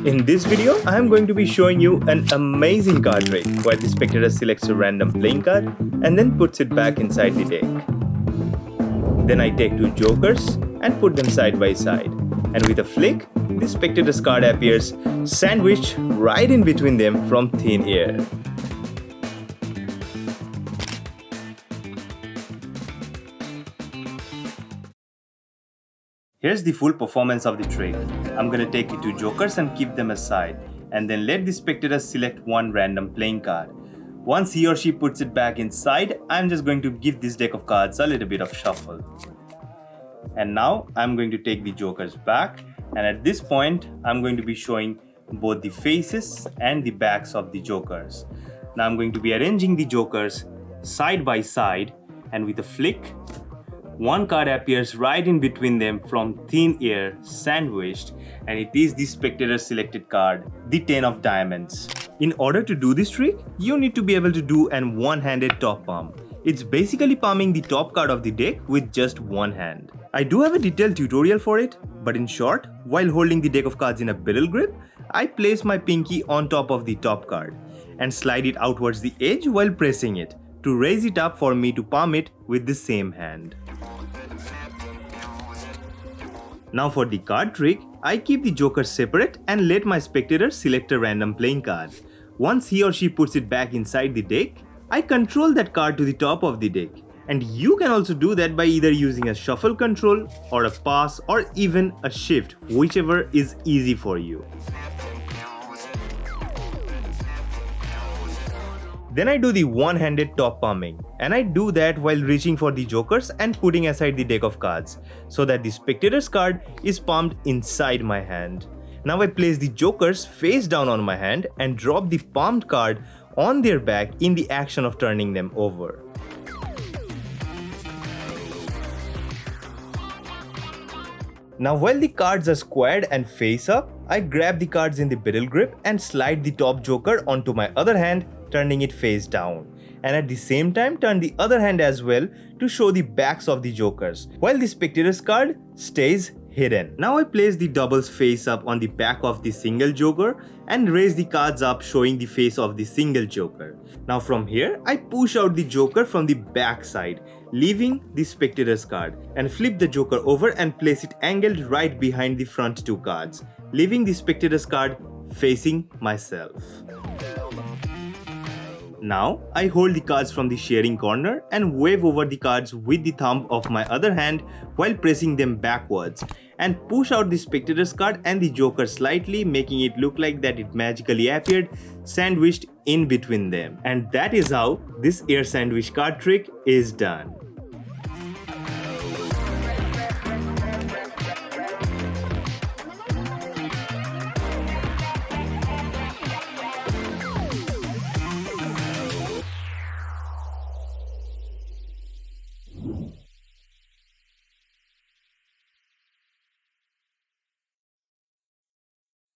In this video, I am going to be showing you an amazing card trick where the spectator selects a random playing card and then puts it back inside the deck. Then I take two jokers and put them side by side, and with a flick, the spectator's card appears sandwiched right in between them from thin air. Here's the full performance of the trick. I'm gonna take the two jokers and keep them aside, and then let the spectator select one random playing card. Once he or she puts it back inside, I'm just going to give this deck of cards a little bit of shuffle. And now I'm going to take the jokers back, and at this point I'm going to be showing both the faces and the backs of the jokers. Now I'm going to be arranging the jokers side by side, and with a flick, one card appears right in between them from thin air, sandwiched, and it is the spectator selected card, the 10 of diamonds. In order to do this trick, you need to be able to do an one-handed top palm. It's basically palming the top card of the deck with just one hand. I do have a detailed tutorial for it, but in short, while holding the deck of cards in a biddle grip, I place my pinky on top of the top card and slide it out towards the edge while pressing it to raise it up for me to palm it with the same hand. Now for the card trick, I keep the jokers separate and let my spectator select a random playing card. Once he or she puts it back inside the deck, I control that card to the top of the deck. And you can also do that by either using a shuffle control or a pass or even a shift, whichever is easy for you. Then I do the one-handed top palming, and I do that while reaching for the jokers and putting aside the deck of cards, so that the spectator's card is palmed inside my hand. Now I place the jokers face down on my hand and drop the palmed card on their back in the action of turning them over. Now while the cards are squared and face up, I grab the cards in the biddle grip and slide the top joker onto my other hand, turning it face down, and at the same time turn the other hand as well to show the backs of the jokers, while the spectator's card stays hidden. Now I place the doubles face up on the back of the single joker and raise the cards up, showing the face of the single joker. Now from here, I push out the joker from the back side, leaving the spectator's card, and flip the joker over and place it angled right behind the front two cards, leaving the spectator's card facing myself. Now, I hold the cards from the sharing corner and wave over the cards with the thumb of my other hand while pressing them backwards, and push out the spectator's card and the joker slightly, making it look like that it magically appeared sandwiched in between them. And that is how this air sandwich card trick is done.